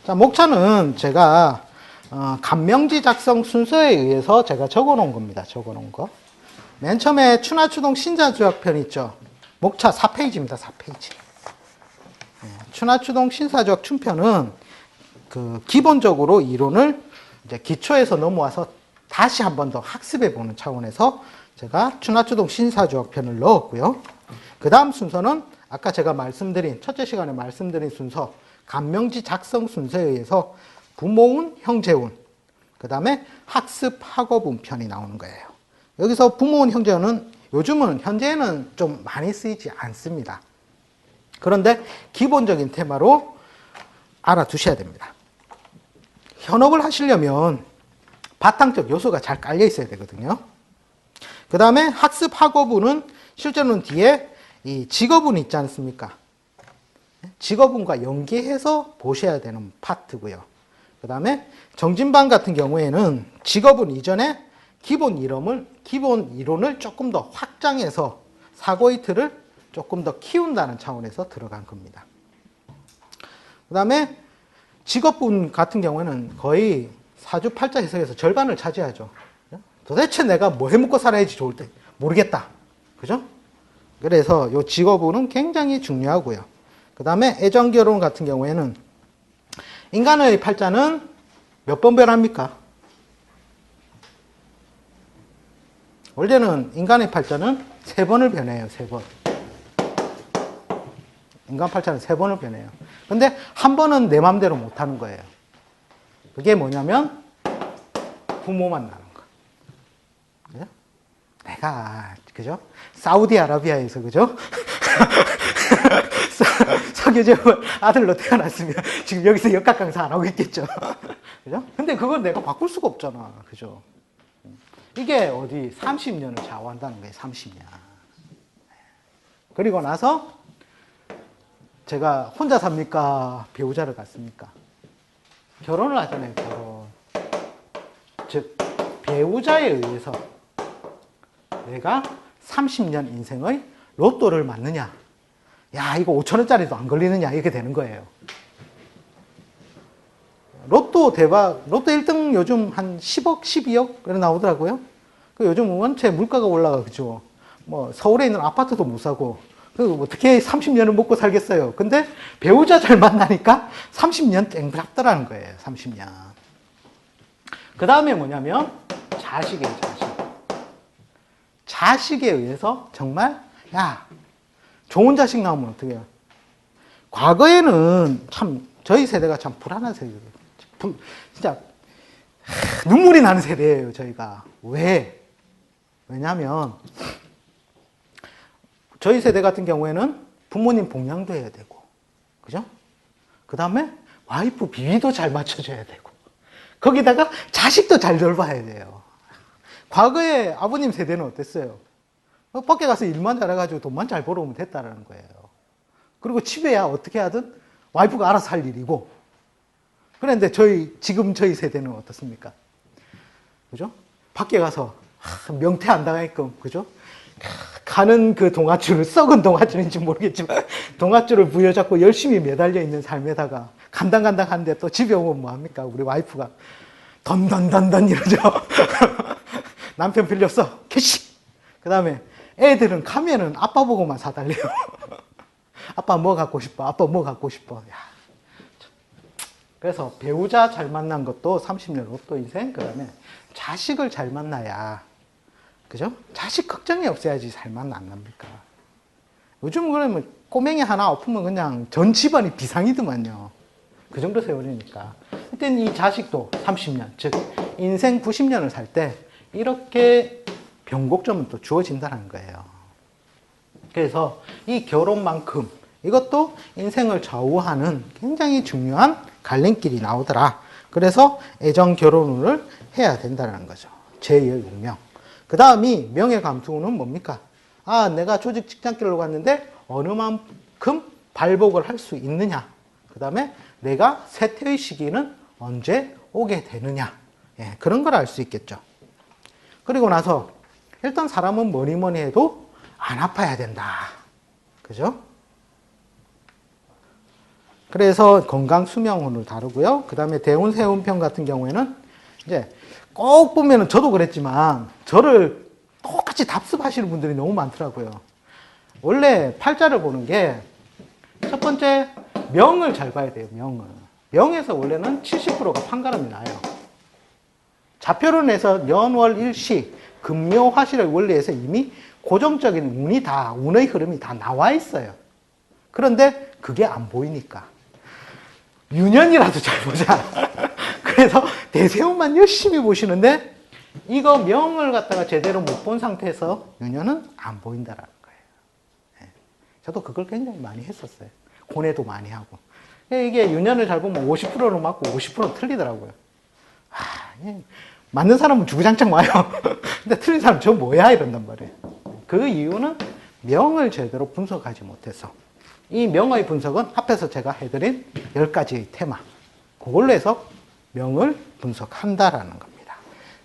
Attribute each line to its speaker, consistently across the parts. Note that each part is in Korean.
Speaker 1: 자, 목차는 제가 간명지 작성 순서에 의해서 제가 적어 놓은 겁니다. 적어 놓은 거. 맨 처음에 추나추동 신사조약편 있죠. 목차 4페이지입니다. 4페이지. 추나추동 신사조약 춘편은 기본적으로 이론을 이제 기초에서 넘어와서 다시 한 번 더 학습해 보는 차원에서 제가 추나추동 신사조약편을 넣었고요. 그 다음 순서는 아까 제가 말씀드린 첫째 시간에 말씀드린 순서 간명지 작성 순서에 의해서 부모운, 형제운, 그 다음에 학습 학업운 편이 나오는 거예요. 여기서 부모운, 형제운은 요즘은 현재는 좀 많이 쓰이지 않습니다. 그런데 기본적인 테마로 알아두셔야 됩니다. 현업을 하시려면 바탕적 요소가 잘 깔려 있어야 되거든요. 그 다음에 학습 학업운은 실제로는 뒤에 이 직업운 있지 않습니까? 직업운과 연계해서 보셔야 되는 파트고요. 그 다음에 정진반 같은 경우에는 직업운 이전에 기본 이론을 조금 더 확장해서 사고 이틀을 조금 더 키운다는 차원에서 들어간 겁니다. 그 다음에 직업운 같은 경우에는 거의 사주팔자 해석에서 절반을 차지하죠. 도대체 내가 뭐 해먹고 살아야지 좋을 때 모르겠다. 그죠? 그래서 이 직업운은 굉장히 중요하고요. 그 다음에 애정결혼 같은 경우에는 인간의 팔자는 몇 번 변합니까? 원래는 인간의 팔자는 3번을 변해요. 3번. 인간 팔자는 3번을 변해요. 근데 한 번은 내 맘대로 못하는 거예요. 그게 뭐냐면 부모만 나는 거. 그죠? 내가 그죠? 사우디아라비아에서 그죠? 석유제물 아들로 태어났으면 지금 여기서 역학 강사 안 하고 있겠죠. 그죠? 근데 그건 내가 바꿀 수가 없잖아. 그죠? 이게 어디 30년을 좌우한다는 거예요. 30년. 그리고 나서 제가 혼자 삽니까? 배우자를 갖습니까? 결혼을 하잖아요. 결혼. 즉 배우자에 의해서 내가 30년 인생의 로또를 맞느냐? 야, 이거 5천원짜리도 안 걸리느냐? 이렇게 되는 거예요. 로또 대박, 로또 1등 요즘 한 10억, 12억 그래 나오더라고요. 그 요즘 원체 물가가 올라가, 그죠? 뭐, 서울에 있는 아파트도 못 사고, 어떻게 30년을 먹고 살겠어요? 근데 배우자 잘 만나니까 30년 땡 잡더라는 거예요, 30년. 그 다음에 뭐냐면, 자식이에요, 자식. 자식에 의해서 정말, 야, 좋은 자식 나오면 어떻게 해요? 과거에는 참, 저희 세대가 참 불안한 세대예요. 진짜, 눈물이 나는 세대예요, 저희가. 왜? 왜냐면, 저희 세대 같은 경우에는 부모님 봉양도 해야 되고, 그죠? 그 다음에 와이프 비위도 잘 맞춰줘야 되고, 거기다가 자식도 잘 돌봐야 돼요. 과거에 아버님 세대는 어땠어요? 밖에 가서 일만 잘해가지고 돈만 잘 벌어오면 됐다라는 거예요. 그리고 집에야 어떻게 하든 와이프가 알아서 할 일이고, 그런데 지금 저희 세대는 어떻습니까? 그죠? 밖에 가서 명태 안 당하게끔, 그죠? 가는 그 동아줄을, 썩은 동아줄인지 모르겠지만, 동아줄을 부여잡고 열심히 매달려 있는 삶에다가, 간당간당 하는데 또 집에 오면 뭐합니까? 우리 와이프가, 던던던던 이러죠. 남편 빌렸어. 캐시! 그 다음에 애들은 가면은 아빠 보고만 사달래요. 아빠 뭐 갖고 싶어? 아빠 뭐 갖고 싶어? 야. 그래서 배우자 잘 만난 것도 30년 로또 인생, 그 다음에 자식을 잘 만나야, 그죠? 자식 걱정이 없어야지 잘 만나 안 납니까? 요즘 그러면 꼬맹이 하나 엎으면 그냥 전 집안이 비상이더만요. 그 정도 세월이니까. 그때는 이 자식도 30년, 즉 인생 90년을 살 때 이렇게 변곡점은 또 주어진다는 거예요. 그래서 이 결혼만큼 이것도 인생을 좌우하는 굉장히 중요한 갈림길이 나오더라. 그래서 애정 결혼운을 해야 된다는 거죠. 제2의 운명. 그 다음이 명예감투운은 뭡니까? 아, 내가 조직 직장길로 갔는데 어느 만큼 발복을 할 수 있느냐. 그 다음에 내가 쇠퇴의 시기는 언제 오게 되느냐. 예, 그런 걸 알 수 있겠죠. 그리고 나서 일단 사람은 뭐니 해도 안 아파야 된다. 그죠? 그래서 건강 수명운을 다루고요. 그 다음에 대운 세운편 같은 경우에는 이제 꼭 보면은 저도 그랬지만 저를 똑같이 답습하시는 분들이 너무 많더라고요. 원래 팔자를 보는 게 첫 번째 명을 잘 봐야 돼요. 명을. 명에서 원래는 70%가 판가름이 나요. 좌표론에서 연월 일시 금묘 화실의 원리에서 이미 고정적인 운이 다 운의 흐름이 다 나와 있어요. 그런데 그게 안 보이니까 유년이라도 잘 보자. 그래서 대세운만 열심히 보시는데 이거 명을 갖다가 제대로 못 본 상태에서 유년은 안 보인다라는 거예요. 네. 저도 그걸 굉장히 많이 했었어요. 고뇌도 많이 하고. 이게 유년을 잘 보면 50%로 맞고 50%는 틀리더라고요. 맞는 사람은 주구장창 와요. 근데 틀린 사람은 저 뭐야? 이런단 말이에요. 그 이유는 명을 제대로 분석하지 못해서. 이 명의 분석은 앞에서 제가 해드린 10가지의 테마. 그걸로 해서 명을 분석한다라는 겁니다.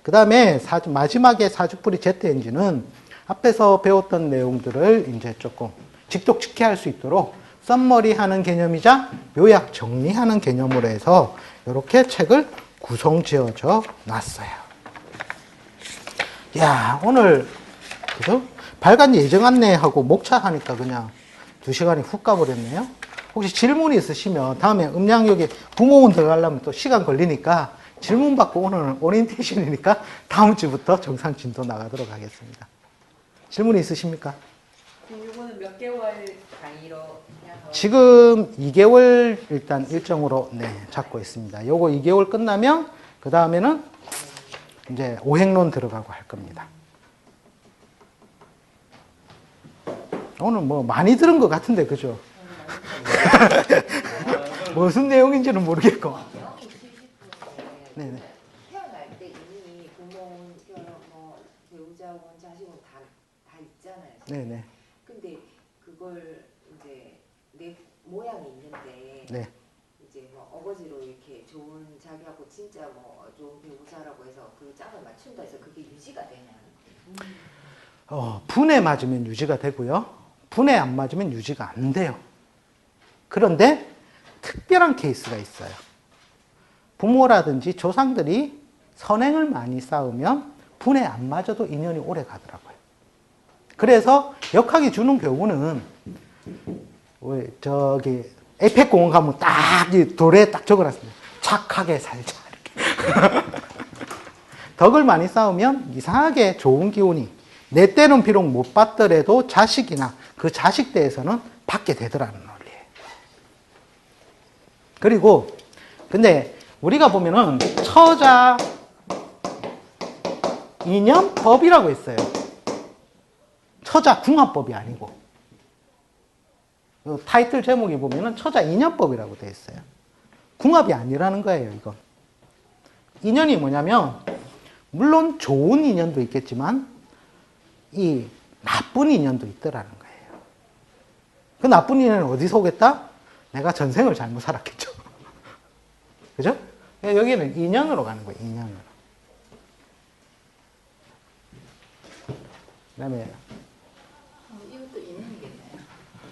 Speaker 1: 그 다음에 마지막에 사주풀이 Z엔진은 앞에서 배웠던 내용들을 이제 조금 직독직해할 수 있도록 썸머리 하는 개념이자 요약 정리하는 개념으로 해서 이렇게 책을 구성 지어져 놨어요. 야, 오늘, 그죠? 발간 예정 안내하고 목차 하니까 그냥 2시간이 훅 가버렸네요. 혹시 질문이 있으시면 다음에 음량역에 부모원 들어가려면 또 시간 걸리니까 질문 받고 오늘은 오리엔테이션이니까 다음 주부터 정상 진도 나가도록 하겠습니다. 질문이 있으십니까?
Speaker 2: 이거는 몇 개월 단위로 해서
Speaker 1: 지금 2개월 일단 일정으로 잡고 있습니다. 요거 2개월 끝나면 그 다음에는 이제 오행론 들어가고 할 겁니다. 오늘 뭐 많이 들은 것 같은데 그죠? 무슨 내용인지는 모르겠고.
Speaker 2: 영이 70%인데
Speaker 1: 네네.
Speaker 2: 태어날 때 이미 부모운, 뭐 배우자운, 자식은 다 있잖아요.
Speaker 1: 네네.
Speaker 2: 근데 그걸 이제 내 모양이 있는데
Speaker 1: 네.
Speaker 2: 이제 뭐 어거지로 이렇게 좋은 자기하고 진짜 뭐 좋은 배우자라고 해서 그 짝을 맞춘다 해서 그게 유지가 되냐?
Speaker 1: 분에 맞으면 유지가 되고요. 분에 안 맞으면 유지가 안 돼요. 그런데 특별한 케이스가 있어요. 부모라든지 조상들이 선행을 많이 쌓으면 분에 안 맞아도 인연이 오래 가더라고요. 그래서 역학이 주는 교훈은 왜 저기 에이펙 공원 가면 딱 돌에 딱 적어놨습니다. 착하게 살자 이렇게. 덕을 많이 쌓으면 이상하게 좋은 기운이 내 때는 비록 못 받더라도 자식이나 그 자식 때에서는 받게 되더라는 논리예요. 그리고 근데 우리가 보면은 처자 인연법이라고 있어요. 처자 궁합법이 아니고 타이틀 제목이 보면은 처자 인연법이라고 되어 있어요. 궁합이 아니라는 거예요. 이건 인연이 뭐냐면 물론 좋은 인연도 있겠지만 이 나쁜 인연도 있더라는 거예요. 그 나쁜 인연은 어디서 오겠다? 내가 전생을 잘못 살았겠죠. 그죠? 여기는 인연으로 가는 거예요. 인연으로. 그 다음에
Speaker 2: 이것도 인연이겠네요.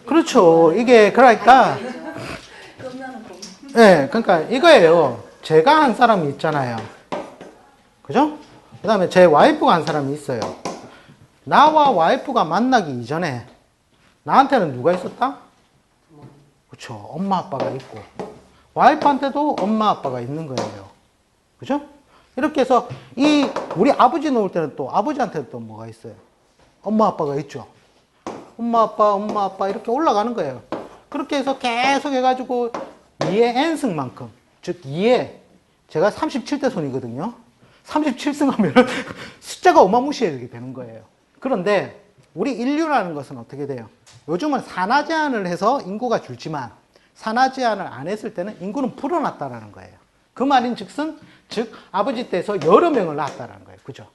Speaker 1: 그렇죠. 이게 그러니까 네, 그러니까 이거예요. 제가 한 사람이 있잖아요. 그죠? 그 다음에 제 와이프가 한 사람이 있어요. 나와 와이프가 만나기 이전에 나한테는 누가 있었다? 그렇죠. 엄마 아빠가 있고 와이프한테도 엄마 아빠가 있는 거예요. 그죠? 이렇게 해서 우리 아버지 놓을 때는 또 아버지한테도 또 뭐가 있어요? 엄마 아빠가 있죠. 엄마 아빠 이렇게 올라가는 거예요. 그렇게 해서 계속 해가지고 2의 n승만큼 즉 2의 제가 37대 손이거든요. 37승 하면 숫자가 어마무시하게 되는 거예요. 그런데 우리 인류라는 것은 어떻게 돼요? 요즘은 산하 제한을 해서 인구가 줄지만 산하 제한을 안 했을 때는 인구는 불어났다라는 거예요. 그 말인 즉슨 즉 아버지 때에서 여러 명을 낳았다라는 거예요. 그죠?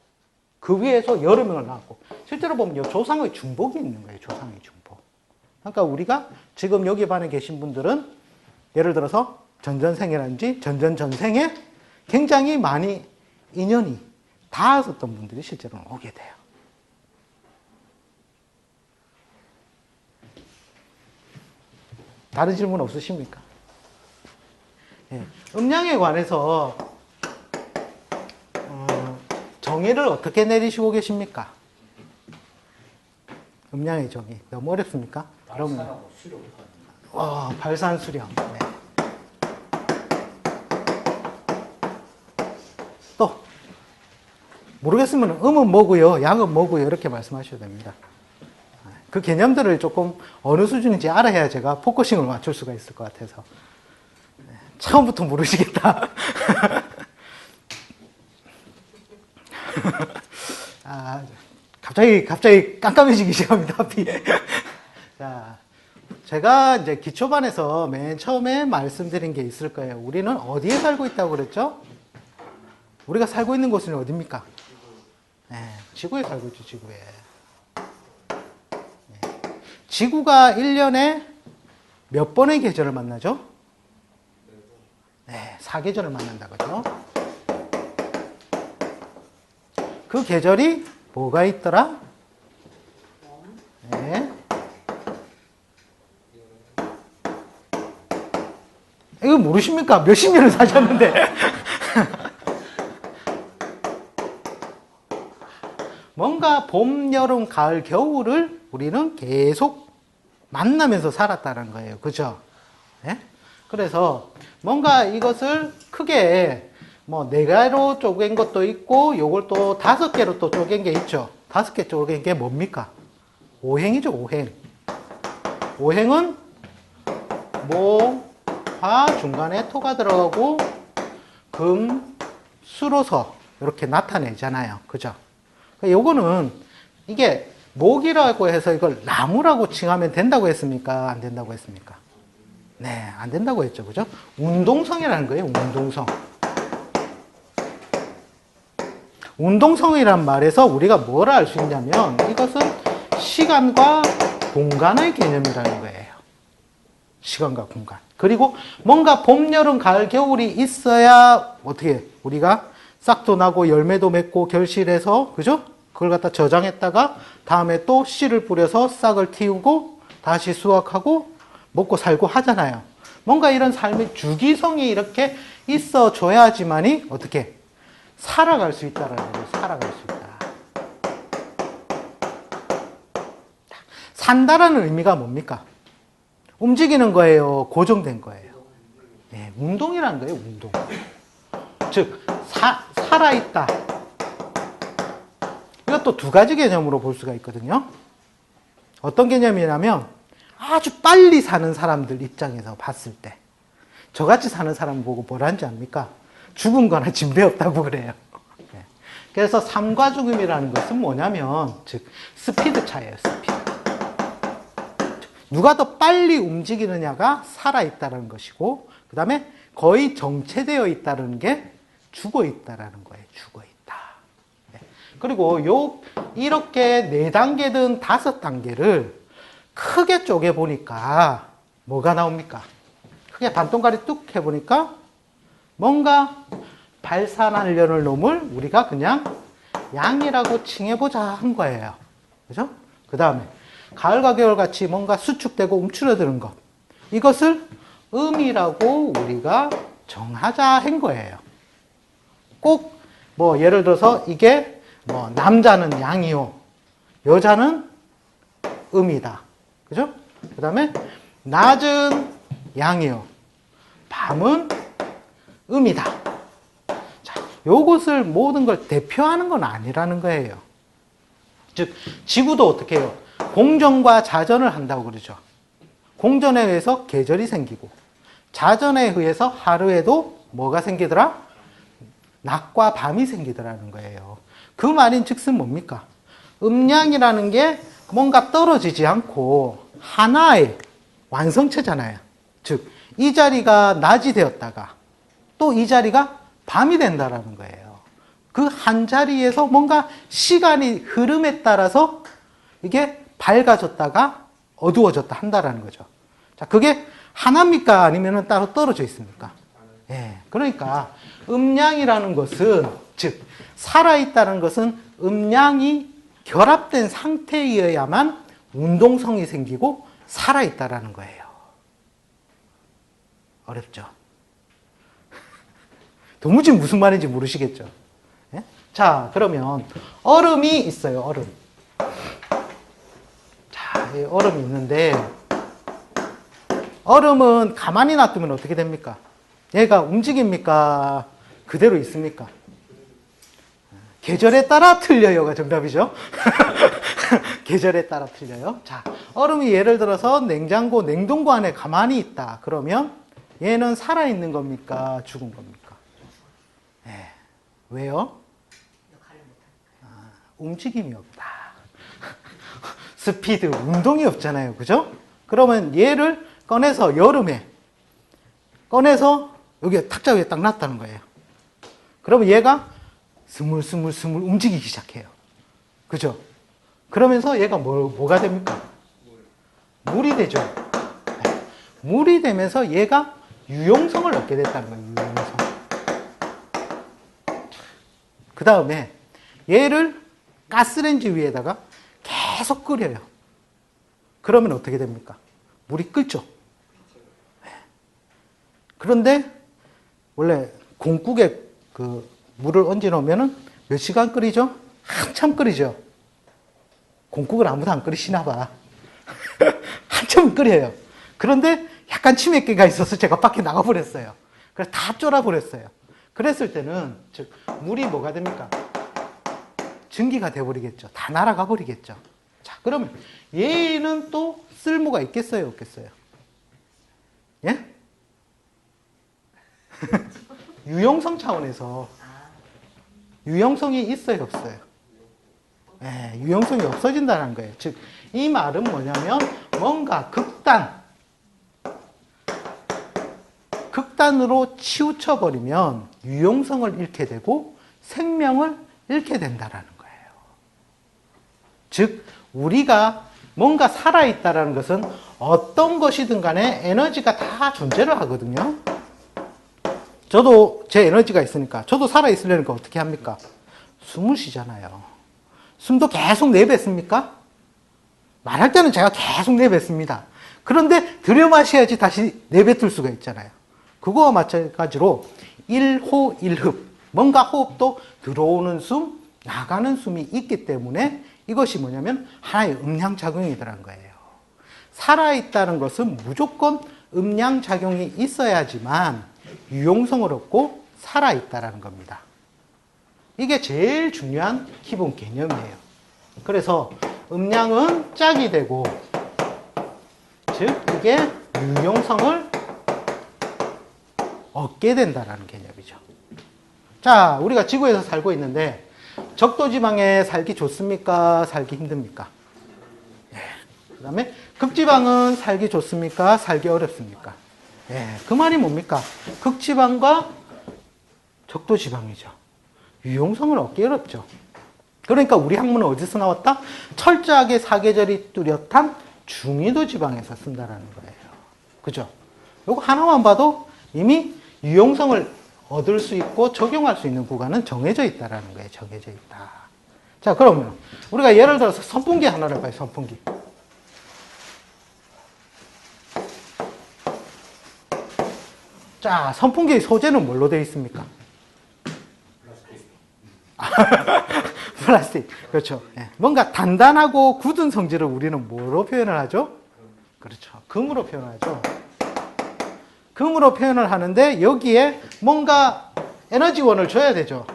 Speaker 1: 그 위에서 여러 명을 낳았고 실제로 보면 조상의 중복이 있는 거예요. 조상의 중복. 그러니까 우리가 지금 여기 반에 계신 분들은 예를 들어서 전전생이라든지 전전전생에 굉장히 많이 인연이 닿았었던 분들이 실제로는 오게 돼요. 다른 질문 없으십니까? 음양에 관해서 정의를 어떻게 내리시고 계십니까? 음양의 정의 너무 어렵습니까?
Speaker 3: 발산하고 수령.
Speaker 1: 발산 수령. 네. 또 모르겠으면 음은 뭐고요, 양은 뭐고요 이렇게 말씀하셔도 됩니다. 그 개념들을 조금 어느 수준인지 알아야 제가 포커싱을 맞출 수가 있을 것 같아서. 처음부터 모르시겠다. 갑자기 깜깜해지기 시작합니다. 자, 제가 이제 기초반에서 맨 처음에 말씀드린 게 있을 거예요. 우리는 어디에 살고 있다고 그랬죠? 우리가 살고 있는 곳은 어디입니까? 네, 지구에 살고 있죠, 지구에. 네. 지구가 1년에 몇 번의 계절을 만나죠? 네, 4계절을 만난다, 그죠? 그 계절이 뭐가 있더라? 네. 이거 모르십니까? 몇십 년을 사셨는데. 뭔가 봄, 여름, 가을, 겨울을 우리는 계속 만나면서 살았다는 거예요. 그죠? 네? 그래서 뭔가 이것을 크게 뭐 4개로 쪼갠 것도 있고 요걸 또 5개로 또 쪼갠 게 있죠. 5개 쪼갠 게 뭡니까? 오행이죠, 오행. 오행은 모, 화, 중간에 토가 들어가고 금, 수로서 이렇게 나타내잖아요. 그죠? 요거는 이게 목이라고 해서 이걸 나무라고 칭하면 된다고 했습니까? 안 된다고 했습니까? 네, 안 된다고 했죠. 그죠? 운동성이라는 거예요, 운동성. 운동성이란 말에서 우리가 뭘 알 수 있냐면 이것은 시간과 공간의 개념이라는 거예요. 시간과 공간. 그리고 뭔가 봄, 여름, 가을, 겨울이 있어야 어떻게 우리가 싹도 나고 열매도 맺고 결실해서, 그죠? 그걸 갖다 저장했다가 다음에 또 씨를 뿌려서 싹을 틔우고 다시 수확하고 먹고 살고 하잖아요. 뭔가 이런 삶의 주기성이 이렇게 있어줘야지만이 어떻게 살아갈 수 있다라는 거예요. 살아갈 수 있다. 산다라는 의미가 뭡니까? 움직이는 거예요? 고정된 거예요? 네, 운동이라는 거예요, 운동. 즉, 살아있다. 이것도 2가지 개념으로 볼 수가 있거든요. 어떤 개념이냐면 아주 빨리 사는 사람들 입장에서 봤을 때 저같이 사는 사람 보고 뭐라는지 압니까? 죽은 거나 진배 없다고 그래요. 네. 그래서 삶과 죽음이라는 것은 뭐냐면 즉 스피드 차예요. 스피드. 누가 더 빨리 움직이느냐가 살아있다는 것이고 그 다음에 거의 정체되어 있다는 게 죽어있다라는 거예요. 죽어있다. 네. 그리고 이렇게 4단계든 5단계를 크게 쪼개보니까 뭐가 나옵니까? 크게 반동가리 뚝 해보니까 뭔가 발산하려는 놈을 우리가 그냥 양이라고 칭해보자 한 거예요. 그죠? 그 다음에 가을과 겨울 같이 뭔가 수축되고 움츠러드는 것. 이것을 음이라고 우리가 정하자 한 거예요. 꼭 뭐 예를 들어서 이게 뭐 남자는 양이요. 여자는 음이다. 그죠? 그 다음에 낮은 양이요. 밤은 음이다. 자, 요것을 모든 걸 대표하는 건 아니라는 거예요. 즉, 지구도 어떻게 해요? 공전과 자전을 한다고 그러죠. 공전에 의해서 계절이 생기고, 자전에 의해서 하루에도 뭐가 생기더라? 낮과 밤이 생기더라는 거예요. 그 말인 즉슨 뭡니까? 음양이라는 게 뭔가 떨어지지 않고 하나의 완성체잖아요. 즉, 이 자리가 낮이 되었다가 또 이 자리가 밤이 된다라는 거예요. 그 한 자리에서 뭔가 시간이 흐름에 따라서 이게 밝아졌다가 어두워졌다 한다라는 거죠. 자, 그게 하나입니까? 아니면 따로 떨어져 있습니까? 예. 그러니까 음양이라는 것은, 즉 살아있다는 것은 음양이 결합된 상태이어야만 운동성이 생기고 살아있다라는 거예요. 어렵죠? 도무지 무슨 말인지 모르시겠죠. 예? 자, 그러면 얼음이 있어요. 얼음. 자, 이 얼음이 있는데 얼음은 가만히 놔두면 어떻게 됩니까? 얘가 움직입니까? 그대로 있습니까? 계절에 따라 틀려요가 정답이죠. 계절에 따라 틀려요. 자, 얼음이 예를 들어서 냉장고, 냉동고 안에 가만히 있다. 그러면 얘는 살아있는 겁니까? 죽은 겁니까? 네. 왜요? 움직임이 없다. 스피드, 운동이 없잖아요. 그죠? 그러면 얘를 꺼내서 여름에 꺼내서 여기 탁자 위에 딱 놨다는 거예요. 그러면 얘가 스물스물 움직이기 시작해요. 그죠? 그러면서 얘가 뭐가 됩니까? 물이 되죠. 네. 물이 되면서 얘가 유용성을 얻게 됐다는 거예요. 유용성. 그 다음에 얘를 가스레인지 위에다가 계속 끓여요. 그러면 어떻게 됩니까? 물이 끓죠. 네. 그런데 원래 공국에 그 물을 얹어 놓으면은 몇 시간 끓이죠? 한참 끓이죠. 공국을 아무도 안 끓이시나 봐. 한참 끓여요. 그런데 약간 치맥기가 있어서 제가 밖에 나가버렸어요. 그래서 다 쫄아버렸어요. 그랬을 때는, 즉, 물이 뭐가 됩니까? 증기가 돼버리겠죠. 다 날아가 버리겠죠. 자, 그러면 얘는 또 쓸모가 있겠어요? 없겠어요? 예? 유용성 차원에서 유용성이 있어요? 없어요? 예, 유용성이 없어진다는 거예요. 즉, 이 말은 뭐냐면 뭔가 극단으로 치우쳐버리면 유용성을 잃게 되고 생명을 잃게 된다는 거예요. 즉, 우리가 뭔가 살아있다는 것은 어떤 것이든 간에 에너지가 다 존재를 하거든요. 저도 제 에너지가 있으니까, 저도 살아있으려니까 어떻게 합니까? 숨을 쉬잖아요. 숨도 계속 내뱉습니까? 말할 때는 제가 계속 내뱉습니다. 그런데 들여마셔야지 다시 내뱉을 수가 있잖아요. 그거와 마찬가지로 1호 1흡, 뭔가 호흡도 들어오는 숨, 나가는 숨이 있기 때문에 이것이 뭐냐면 하나의 음양작용이더란 거예요. 살아있다는 것은 무조건 음양작용이 있어야지만 유용성을 얻고 살아있다는 겁니다. 이게 제일 중요한 기본 개념이에요. 그래서 음양은 짝이 되고, 즉 이게 유용성을 얻게 된다는 개념이죠. 자, 우리가 지구에서 살고 있는데 적도지방에 살기 좋습니까? 살기 힘듭니까? 예. 그 다음에 극지방은 살기 좋습니까? 살기 어렵습니까? 예. 그 말이 뭡니까? 극지방과 적도지방이죠. 유용성을 얻기 어렵죠. 그러니까 우리 학문은 어디서 나왔다? 철저하게 사계절이 뚜렷한 중위도 지방에서 쓴다라는 거예요. 그죠? 요거 하나만 봐도 이미 유용성을 얻을 수 있고 적용할 수 있는 구간은 정해져 있다라는 거예요. 정해져 있다. 자, 그러면 우리가 예를 들어서 선풍기 하나를 봐요. 선풍기. 자, 선풍기의 소재는 뭘로 되어 있습니까? 플라스틱. 그렇죠. 예. 뭔가 단단하고 굳은 성질을 우리는 뭐로 표현을 하죠? 그렇죠. 금으로 표현하죠. 금으로 표현을 하는데 여기에 뭔가 에너지원을 줘야 되죠.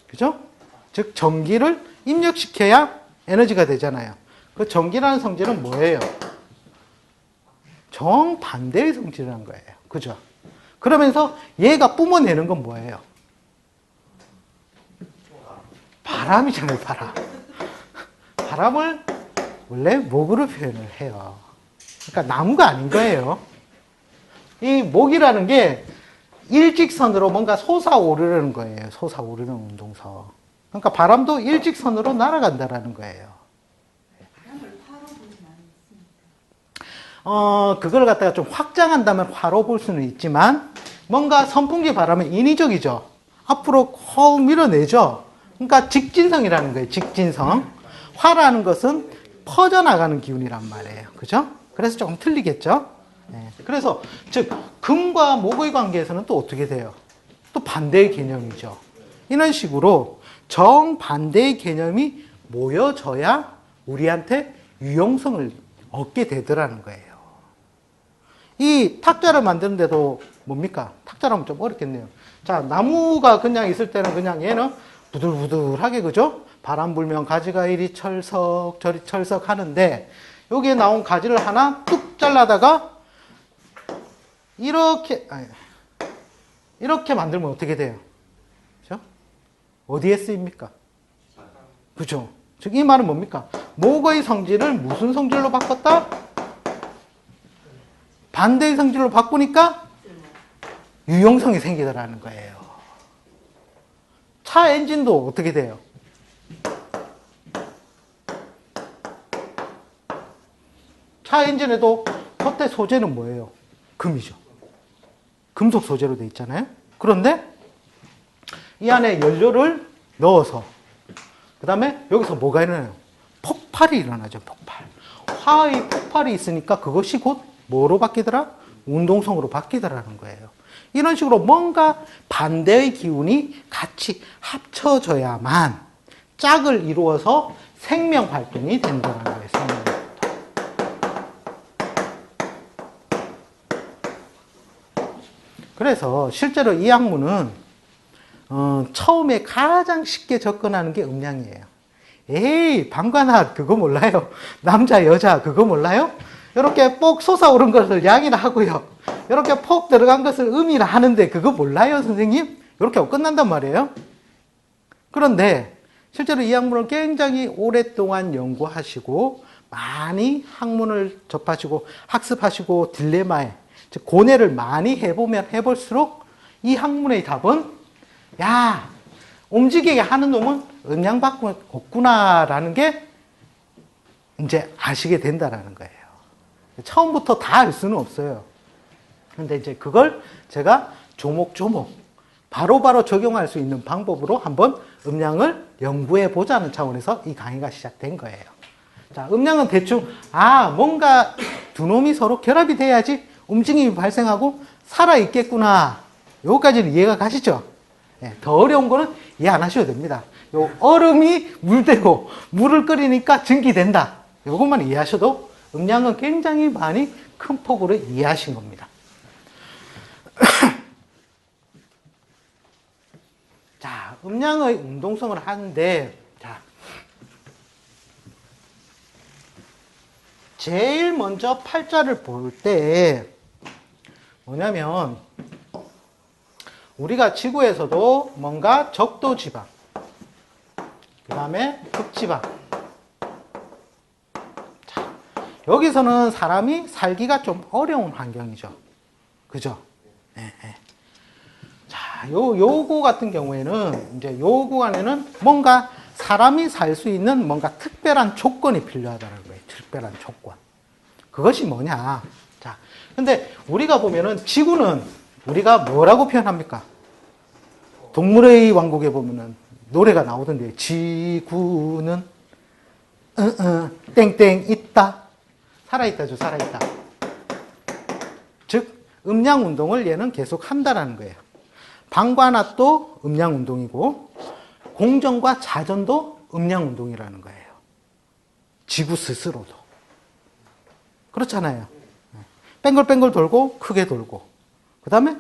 Speaker 1: 그죠? 즉, 전기를 입력시켜야 에너지가 되잖아요. 그 전기라는 성질은 뭐예요? 정반대의 성질이라는 거예요. 그죠? 그러면서 얘가 뿜어내는 건 뭐예요? 바람이잖아요, 바람. 바람을 원래 목으로 표현을 해요. 그러니까 나무가 아닌 거예요. 이 목이라는 게 일직선으로 뭔가 솟아오르는 거예요. 솟아오르는 운동선. 그러니까 바람도 일직선으로 날아간다라는 거예요.
Speaker 2: 바람을 화로 보진 않습니다.
Speaker 1: 그걸 갖다가 좀 확장한다면 화로 볼 수는 있지만 뭔가 선풍기 바람은 인위적이죠. 앞으로 확 밀어내죠. 그러니까 직진성이라는 거예요. 직진성. 화라는 것은 퍼져나가는 기운이란 말이에요. 그죠? 그래서 조금 틀리겠죠? 네. 그래서, 즉, 금과 목의 관계에서는 또 어떻게 돼요? 또 반대의 개념이죠. 이런 식으로 정반대의 개념이 모여져야 우리한테 유용성을 얻게 되더라는 거예요. 이 탁자를 만드는데도 뭡니까? 탁자라면 좀 어렵겠네요. 자, 나무가 그냥 있을 때는 그냥 얘는 부들부들하게, 그죠? 바람 불면 가지가 이리 철썩 저리 철썩 하는데, 여기에 나온 가지를 하나 뚝 잘라다가 이렇게 만들면 어떻게 돼요? 그죠? 어디에 쓰입니까? 그죠? 즉, 이 말은 뭡니까? 목의 성질을 무슨 성질로 바꿨다? 반대의 성질로 바꾸니까 유용성이 생기더라는 거예요. 차 엔진도 어떻게 돼요? 차 엔진에도 겉에 소재는 뭐예요? 금이죠. 금속 소재로 되어 있잖아요. 그런데 이 안에 연료를 넣어서 그 다음에 여기서 뭐가 일어나요? 폭발이 일어나죠. 폭발. 화의 폭발이 있으니까 그것이 곧 뭐로 바뀌더라? 운동성으로 바뀌더라는 거예요. 이런 식으로 뭔가 반대의 기운이 같이 합쳐져야만 짝을 이루어서 생명 활동이 된다는 거예요. 생명 활동. 그래서 실제로 이 학문은 처음에 가장 쉽게 접근하는 게 음양이에요. 에이, 방관학 그거 몰라요? 남자 여자 그거 몰라요? 이렇게 뽁 솟아오른 것을 양이라 하고요. 이렇게 폭 들어간 것을 음이라 하는데 그거 몰라요, 선생님? 이렇게 하고 끝난단 말이에요. 그런데 실제로 이 학문을 굉장히 오랫동안 연구하시고 많이 학문을 접하시고 학습하시고 딜레마에 즉 고뇌를 많이 해보면 해볼수록 이 학문의 답은 야, 움직이게 하는 놈은 음양밖에 없구나라는 게 이제 아시게 된다라는 거예요. 처음부터 다 알 수는 없어요. 근데 이제 그걸 제가 조목조목 바로바로 적용할 수 있는 방법으로 한번 음양을 연구해 보자는 차원에서 이 강의가 시작된 거예요. 자, 음양은 대충 뭔가 두 놈이 서로 결합이 돼야지 움직임이 발생하고 살아있겠구나. 요거까지는 이해가 가시죠? 네, 더 어려운 거는 이해 안 하셔도 됩니다. 요 얼음이 물되고 물을 끓이니까 증기된다. 요것만 이해하셔도 음양은 굉장히 많이 큰 폭으로 이해하신 겁니다. 자, 음양의 운동성을 하는데, 자, 제일 먼저 팔자를 볼 때, 뭐냐면, 우리가 지구에서도 뭔가 적도 지방, 그 다음에 극지방. 자, 여기서는 사람이 살기가 좀 어려운 환경이죠. 그죠? 네, 네. 자, 요구 같은 경우에는, 이제 요 구간에는 뭔가 사람이 살 수 있는 뭔가 특별한 조건이 필요하다는 거예요. 특별한 조건. 그것이 뭐냐. 자, 근데 우리가 보면은 지구는 우리가 뭐라고 표현합니까? 동물의 왕국에 보면은 노래가 나오던데, 지구는, 땡땡 있다. 살아있다죠, 살아있다. 즉, 음양 운동을 얘는 계속 한다라는 거예요. 방관압도 음양 운동이고, 공전과 자전도 음양 운동이라는 거예요. 지구 스스로도. 그렇잖아요. 뺑글뺑글 돌고, 크게 돌고. 그 다음에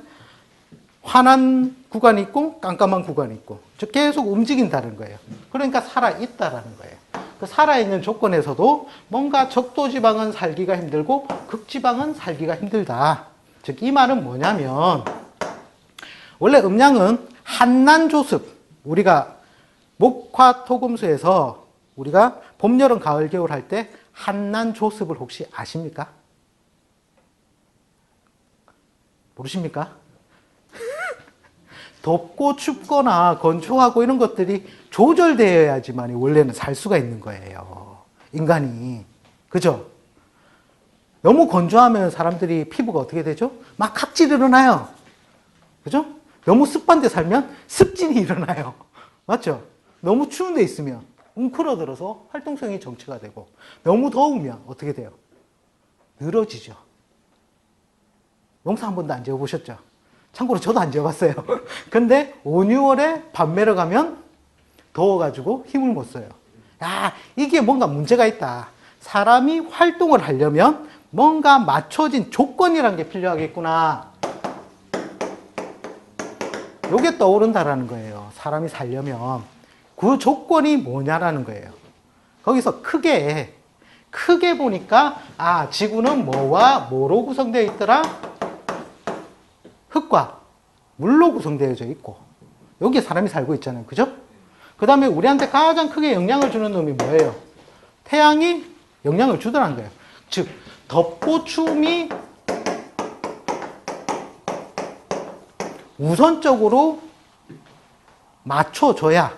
Speaker 1: 환한 구간이 있고, 깜깜한 구간이 있고. 즉, 계속 움직인다는 거예요. 그러니까 살아있다라는 거예요. 그 살아있는 조건에서도 뭔가 적도지방은 살기가 힘들고, 극지방은 살기가 힘들다. 즉, 이 말은 뭐냐면, 원래 음양은 한난조습, 우리가 목화토금수에서 우리가 봄, 여름, 가을, 겨울 할 때 한난조습을 혹시 아십니까? 모르십니까? 덥고 춥거나 건조하고 이런 것들이 조절되어야지만 원래는 살 수가 있는 거예요. 인간이. 그죠? 너무 건조하면 사람들이 피부가 어떻게 되죠? 막 각질이 일어나요. 그죠? 너무 습한 데 살면 습진이 일어나요. 맞죠? 너무 추운 데 있으면 웅크러들어서 활동성이 정체가 되고, 너무 더우면 어떻게 돼요? 늘어지죠. 농사 한 번도 안 지어보셨죠? 참고로 저도 안 지어봤어요. 근데 5, 6월에 밤매러 가면 더워가지고 힘을 못 써요. 야, 이게 뭔가 문제가 있다. 사람이 활동을 하려면 뭔가 맞춰진 조건이라는 게 필요하겠구나. 요게 떠오른다라는 거예요. 사람이 살려면. 그 조건이 뭐냐라는 거예요. 거기서 크게 보니까, 아, 지구는 뭐와 뭐로 구성되어 있더라? 흙과 물로 구성되어져 있고, 여기에 사람이 살고 있잖아요. 그죠? 그 다음에 우리한테 가장 크게 영향을 주는 놈이 뭐예요? 태양이 영향을 주더라는 거예요. 즉, 덥고 추움이 우선적으로 맞춰줘야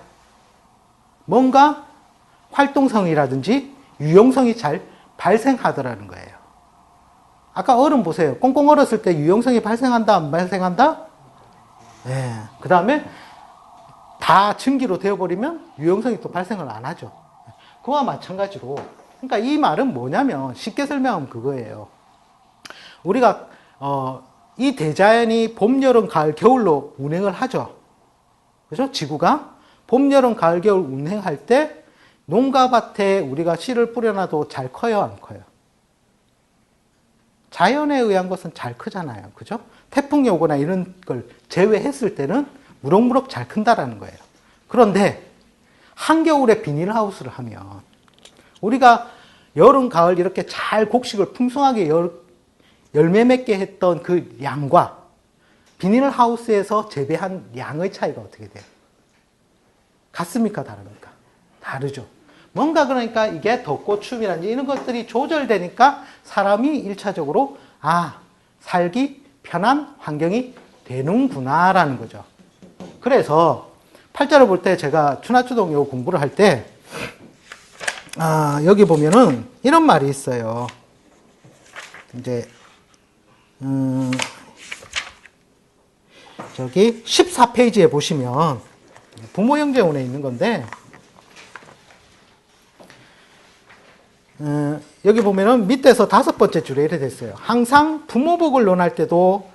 Speaker 1: 뭔가 활동성이라든지 유용성이 잘 발생하더라는 거예요. 아까 얼음 보세요. 꽁꽁 얼었을 때 유용성이 발생한다, 안 발생한다? 네. 그 다음에 다 증기로 되어버리면 유용성이 또 발생을 안 하죠. 그와 마찬가지로. 그러니까 이 말은 뭐냐면, 쉽게 설명하면 그거예요. 우리가, 이 대자연이 봄, 여름, 가을, 겨울로 운행을 하죠. 그죠? 지구가 봄, 여름, 가을, 겨울 운행할 때 농가밭에 우리가 씨를 뿌려놔도 잘 커요, 안 커요? 자연에 의한 것은 잘 크잖아요. 그죠? 태풍이 오거나 이런 걸 제외했을 때는 무럭무럭 잘 큰다라는 거예요. 그런데 한겨울에 비닐하우스를 하면 우리가 여름, 가을 이렇게 잘 곡식을 풍성하게 열매 맺게 했던 그 양과 비닐하우스에서 재배한 양의 차이가 어떻게 돼요? 같습니까? 다릅니까? 다르죠. 뭔가 그러니까 이게 덥고 추움이라든지 이런 것들이 조절되니까 사람이 1차적으로 살기 편한 환경이 되는구나라는 거죠. 그래서 팔자를 볼 때 제가 추나추동 요 공부를 할 때 여기 보면은 이런 말이 있어요. 이제 저기 14페이지에 보시면 부모 형제운에 있는 건데 여기 보면은 밑에서 5번째 줄에 이렇게 됐어요. 항상 부모복을 논할 때도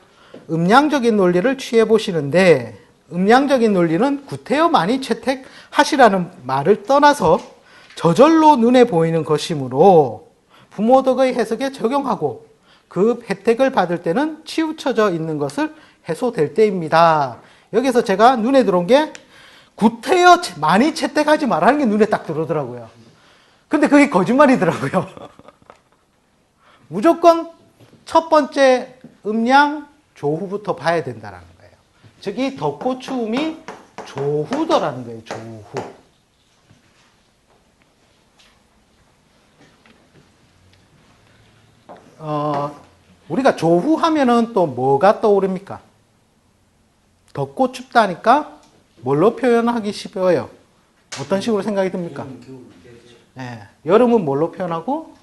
Speaker 1: 음양적인 논리를 취해 보시는데, 음양적인 논리는 구태여 많이 채택하시라는 말을 떠나서 저절로 눈에 보이는 것이므로 부모덕의 해석에 적용하고 그 혜택을 받을 때는 치우쳐져 있는 것을 해소될 때입니다. 여기서 제가 눈에 들어온 게 구태여 많이 채택하지 말라는 게 눈에 딱 들어오더라고요. 근데 그게 거짓말이더라고요. 무조건 첫 번째 음양 조후부터 봐야 된다는 거예요. 즉, 이 덥고 추움이 조후더라는 거예요. 조후. 우리가 조후 하면은 또 뭐가 떠오릅니까? 덥고 춥다니까 뭘로 표현하기 쉽어요? 어떤 식으로 생각이 듭니까? 네. 여름은 뭘로 표현하고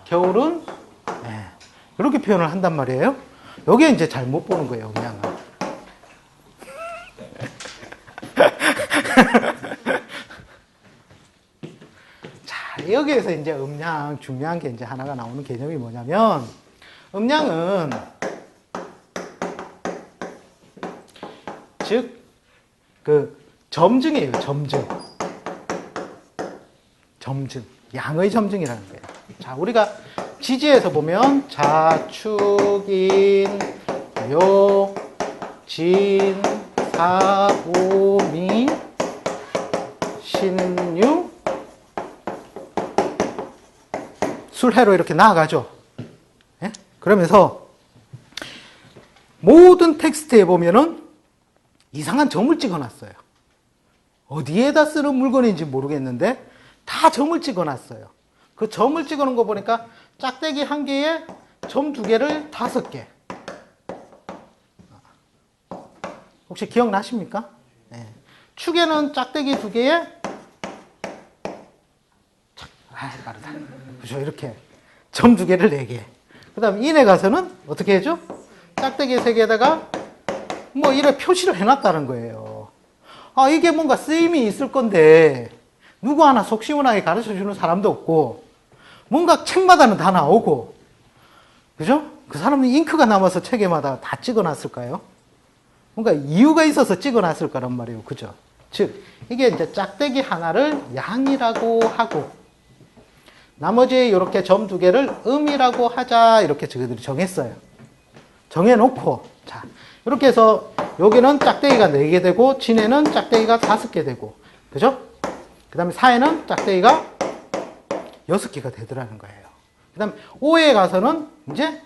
Speaker 1: 겨울은 이렇게 표현을 한단 말이에요. 여기에 이제 잘못 보는 거예요, 음양은. 자, 여기에서 이제 음양 중요한 게 이제 하나가 나오는 개념이 뭐냐면, 음양은 즉 그 점증이에요, 점증. 점증, 양의 점증이라는 거예요. 자, 우리가 지지에서 보면 자축인, 묘, 진, 사, 오, 미, 신유, 술해로 이렇게 나아가죠. 예? 그러면서 모든 텍스트에 보면은 이상한 점을 찍어놨어요. 어디에다 쓰는 물건인지 모르겠는데 다 점을 찍어놨어요. 그 점을 찍어놓은 거 보니까 짝대기 1개에 점 2개를 5개. 혹시 기억나십니까? 네. 축에는 짝대기 2개에 빠르다. 그죠? 이렇게 점 2개를 4개. 그 다음 인에 가서는 어떻게 해줘? 짝대기 3개에다가 뭐 이래 표시를 해놨다는 거예요. 이게 뭔가 쓰임이 있을 건데 누구 하나 속 시원하게 가르쳐 주는 사람도 없고 뭔가 책마다는 다 나오고, 그죠? 그 사람은 잉크가 남아서 책에마다 다 찍어놨을까요? 뭔가 이유가 있어서 찍어놨을 거란 말이에요. 그죠? 즉, 이게 이제 짝대기 하나를 양이라고 하고, 나머지 이렇게 점 두 개를 음이라고 하자. 이렇게 저희들이 정했어요. 정해놓고, 자, 이렇게 해서 여기는 짝대기가 4개 되고, 진에는 짝대기가 5개 되고, 그죠? 그 다음에 사에는 짝대기가 6개가 되더라는 거예요. 그 다음에 오에 가서는 이제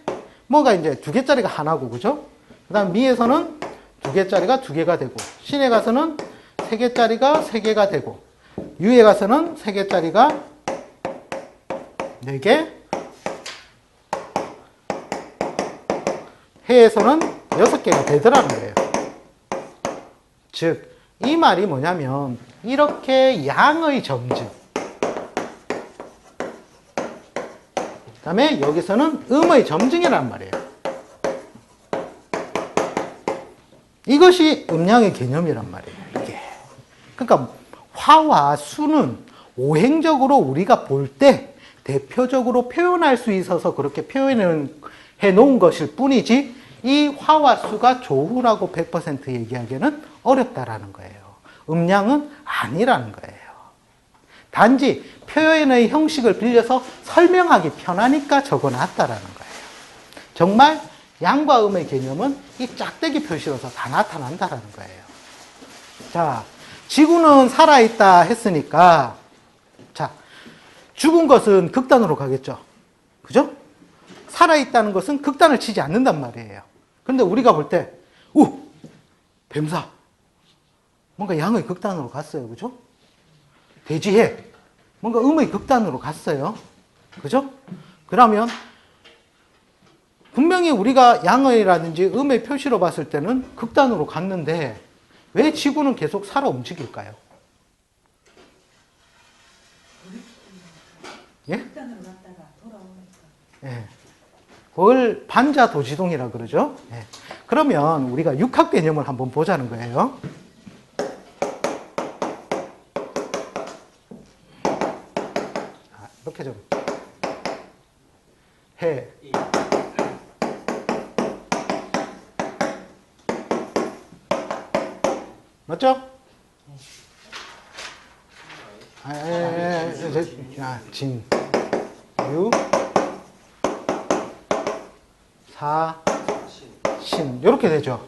Speaker 1: 뭐가 이제 2개짜리가 하나고, 그죠? 그 다음 미에서는 2개짜리가 2개가 되고, 신에 가서는 3개짜리가 3개가 되고, 유에 가서는 3개짜리가 4개, 해에서는 6개가 되더라는 거예요. 즉, 이 말이 뭐냐면, 이렇게 양의 점즉, 그 다음에 여기서는 음의 점증이란 말이에요. 이것이 음양의 개념이란 말이에요. 이게. 그러니까 화와 수는 오행적으로 우리가 볼 때 대표적으로 표현할 수 있어서 그렇게 표현을 해 놓은 것일 뿐이지, 이 화와 수가 조후라고 100% 얘기하기에는 어렵다라는 거예요. 음양은 아니라는 거예요. 단지 표현의 형식을 빌려서 설명하기 편하니까 적어놨다라는 거예요. 정말 양과 음의 개념은 이 짝대기 표시로서 다 나타난다라는 거예요. 자, 지구는 살아있다 했으니까, 자, 죽은 것은 극단으로 가겠죠. 그죠? 살아있다는 것은 극단을 치지 않는단 말이에요. 그런데 우리가 볼 때, 뱀사. 뭔가 양의 극단으로 갔어요. 그죠? 돼지해. 뭔가 음의 극단으로 갔어요. 그죠? 그러면 분명히 우리가 양의라든지 음의 표시로 봤을 때는 극단으로 갔는데 왜 지구는 계속 살아 움직일까요? 예?
Speaker 3: 극단으로 갔다가 돌아오니까.
Speaker 1: 예. 그걸 반자도지동이라 그러죠. 예. 그러면 우리가 육합 개념을 한번 보자는 거예요. 이렇게 좀 해. 맞죠? 진, 유, 사, 신 이렇게 되죠.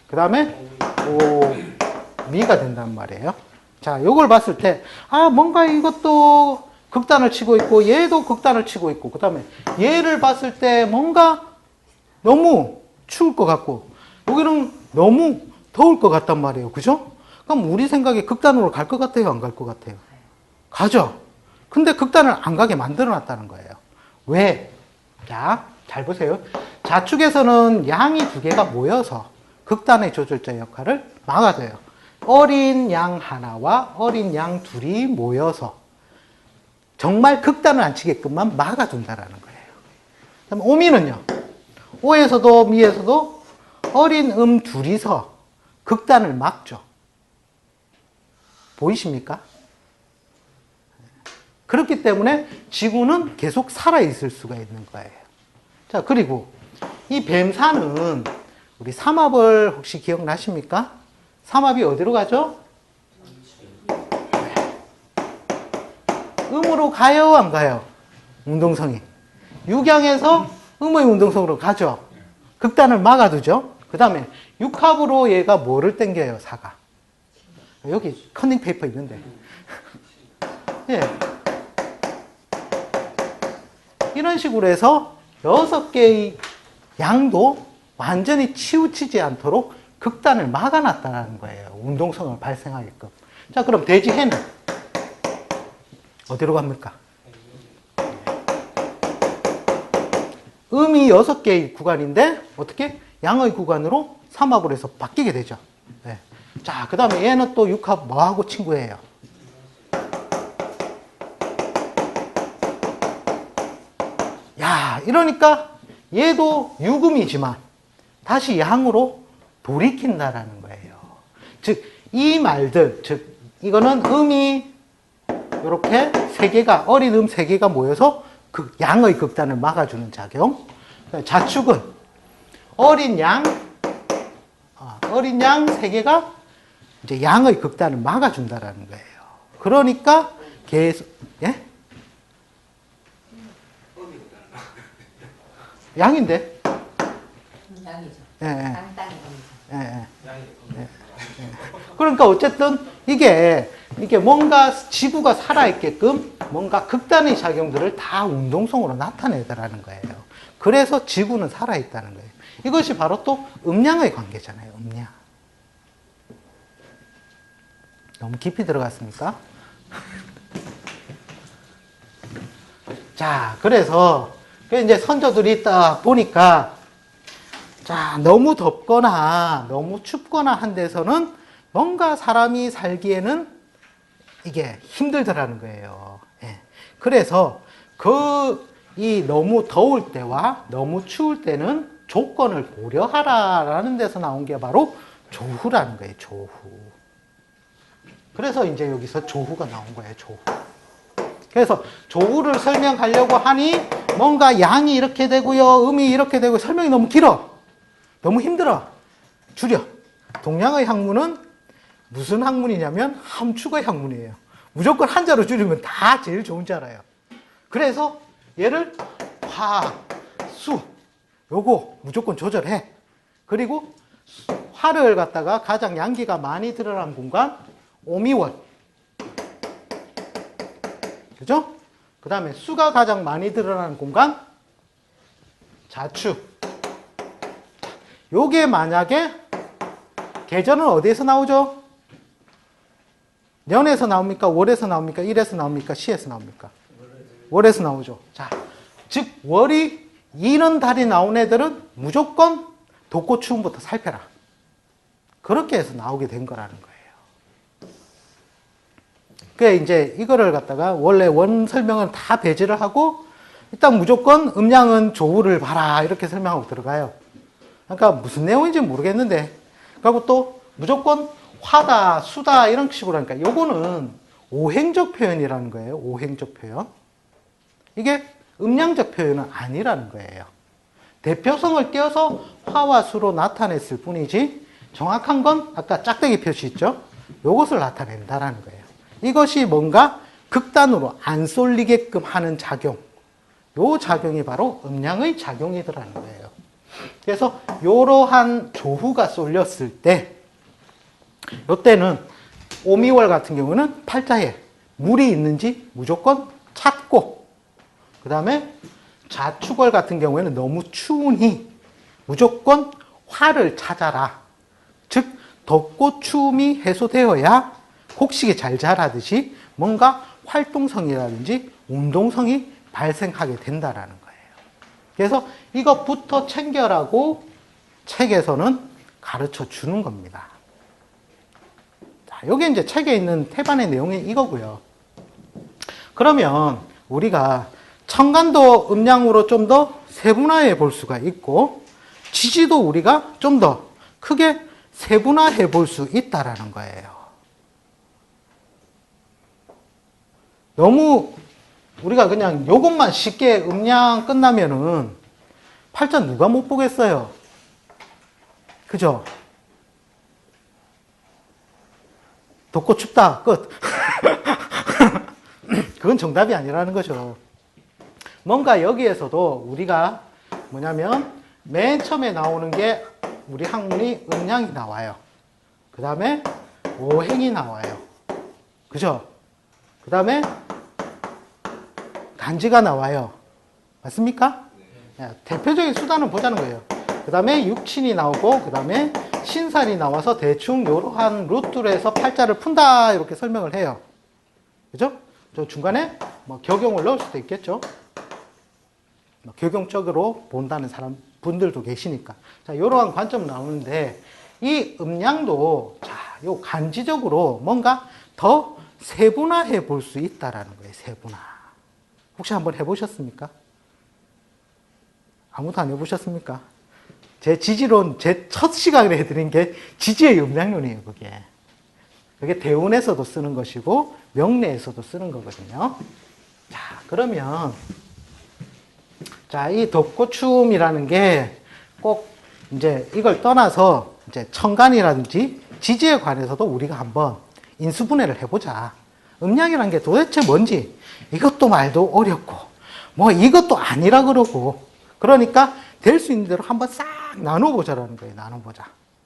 Speaker 1: 그 다음에 오, 미가 된단 말이에요. 자, 요걸 봤을 때 뭔가 이것도 극단을 치고 있고 얘도 극단을 치고 있고, 그 다음에 얘를 봤을 때 뭔가 너무 추울 것 같고 여기는 너무 더울 것 같단 말이에요. 그죠? 그럼 우리 생각에 극단으로 갈 것 같아요? 안 갈 것 같아요? 가죠. 근데 극단을 안 가게 만들어 놨다는 거예요. 왜? 자, 잘 보세요. 좌측에서는 양이 2개가 모여서 극단의 조절자 역할을 막아줘요. 어린 양 하나와 어린 양 둘이 모여서 정말 극단을 안 치게끔만 막아둔다라는 거예요. 그다음 오미는요. 오에서도 미에서도 어린 둘이서 극단을 막죠. 보이십니까? 그렇기 때문에 지구는 계속 살아있을 수가 있는 거예요. 자, 그리고 이 뱀사는 우리 삼합을 혹시 기억나십니까? 삼합이 어디로 가죠? 음으로 가요, 안 가요? 운동성이. 육양에서 음의 운동성으로 가죠. 극단을 막아두죠. 그 다음에 육합으로 얘가 뭐를 당겨요, 사가? 여기 컨닝 페이퍼 있는데. 예. 이런 식으로 해서 6개의 양도 완전히 치우치지 않도록 극단을 막아놨다는 거예요. 운동성을 발생하게끔. 자, 그럼 돼지 해는 어디로 갑니까? 음이 6개의 구간인데 어떻게? 양의 구간으로 삼합으로 해서 바뀌게 되죠. 네. 자, 그 다음에 얘는 또 육합 뭐하고 친구예요? 야, 이러니까 얘도 유금이지만 다시 양으로 돌이킨다라는 거예요. 즉, 이 말들, 즉, 이거는 음이 이렇게 3개가, 어린 3개가 모여서 그 양의 극단을 막아주는 작용. 자축은 어린 양, 어린 양 세 개가 이제 양의 극단을 막아준다라는 거예요. 그러니까 계속, 예? 양인데?
Speaker 2: 양이죠.
Speaker 1: 예, 예.
Speaker 2: 땅이
Speaker 1: 예, 예. 예. 그러니까 어쨌든 이게 뭔가 지구가 살아있게끔 뭔가 극단의 작용들을 다 운동성으로 나타내더라는 거예요. 그래서 지구는 살아있다는 거예요. 이것이 바로 또 음양의 관계잖아요. 음양. 너무 깊이 들어갔습니까? 자, 그래서 이제 선조들이 딱 보니까 자, 너무 덥거나 너무 춥거나 한 데서는 뭔가 사람이 살기에는 이게 힘들더라는 거예요. 예. 그래서 이 너무 더울 때와 너무 추울 때는 조건을 고려하라라는 데서 나온 게 바로 조후라는 거예요. 조후. 그래서 이제 여기서 조후가 나온 거예요. 조후. 그래서 조후를 설명하려고 하니 뭔가 양이 이렇게 되고요, 음이 이렇게 되고 설명이 너무 길어. 너무 힘들어. 줄여. 동양의 학문은 무슨 학문이냐면 함축의 학문이에요. 무조건 한자로 줄이면 다 제일 좋은 줄 알아요. 그래서 얘를 화, 수 요거 무조건 조절해. 그리고 화를 갖다가 가장 양기가 많이 드러난 공간 오미월. 그죠? 그 다음에 수가 가장 많이 드러나는 공간 자축. 요게 만약에 계절은 어디에서 나오죠? 년에서 나옵니까? 월에서 나옵니까? 일에서 나옵니까? 시에서 나옵니까? 월에서 나오죠. 자, 즉 월이 이런 달이 나온 애들은 무조건 덥고 추움부터 살펴라. 그렇게 해서 나오게 된 거라는 거예요. 그래 이제 이거를 갖다가 원래 원 설명은 다 배제를 하고 일단 무조건 음양은 조후를 봐라 이렇게 설명하고 들어가요. 그러니까 무슨 내용인지 모르겠는데 그리고 또 무조건 화다, 수다 이런 식으로 하니까 요거는 오행적 표현이라는 거예요. 오행적 표현. 이게 음양적 표현은 아니라는 거예요. 대표성을 띄어서 화와 수로 나타냈을 뿐이지 정확한 건 아까 짝대기 표시 있죠? 요것을 나타낸다라는 거예요. 이것이 뭔가 극단으로 안 쏠리게끔 하는 작용. 요 작용이 바로 음양의 작용이더라는 거예요. 그래서 이러한 조후가 쏠렸을 때 이때는 오미월 같은 경우는 팔자에 물이 있는지 무조건 찾고 그 다음에 자축월 같은 경우에는 너무 추우니 무조건 화를 찾아라. 즉 덥고 추움이 해소되어야 곡식이 잘 자라듯이 뭔가 활동성이라든지 운동성이 발생하게 된다라는 거예요. 그래서 이것부터 챙겨라고 책에서는 가르쳐 주는 겁니다. 자, 여기 이제 책에 있는 태반의 내용이 이거고요. 그러면 우리가 천간도 음양으로 좀 더 세분화해 볼 수가 있고 지지도 우리가 좀 더 크게 세분화해 볼 수 있다라는 거예요. 너무 우리가 그냥 요것만 쉽게 음양 끝나면은 팔자 누가 못 보겠어요? 그죠? 덥고 춥다 끝. 그건 정답이 아니라는 거죠. 뭔가 여기에서도 우리가 뭐냐면 맨 처음에 나오는 게 우리 학문이 음양이 나와요. 그 다음에 오행이 나와요. 그죠? 그 다음에 간지가 나와요. 맞습니까? 네. 대표적인 수단을 보자는 거예요. 그 다음에 육친이 나오고 그 다음에 신살이 나와서 대충 이러한 루트로 해서 팔자를 푼다 이렇게 설명을 해요. 그죠? 저 중간에 뭐 격용을 넣을 수도 있겠죠. 뭐 격용적으로 본다는 분들도 계시니까. 자, 이러한 관점 나오는데 이 음양도 자, 요 간지적으로 뭔가 더 세분화해 볼 수 있다라는 거예요. 세분화. 혹시 한번 해보셨습니까? 아무도 안 해보셨습니까? 제 지지론, 제 첫 시간에 해드린 게 지지의 음양론이에요, 그게. 그게 대운에서도 쓰는 것이고, 명례에서도 쓰는 거거든요. 자, 그러면, 자, 이 덥고 추움이라는 게 꼭 이제 이걸 떠나서 이제 청간이라든지 지지에 관해서도 우리가 한번 인수분해를 해보자. 음양이라는 게 도대체 뭔지 이것도 말도 어렵고 뭐 이것도 아니라 그러고 그러니까 될 수 있는 대로 한번 싹 나눠보자라는 거예요. 나눠보자.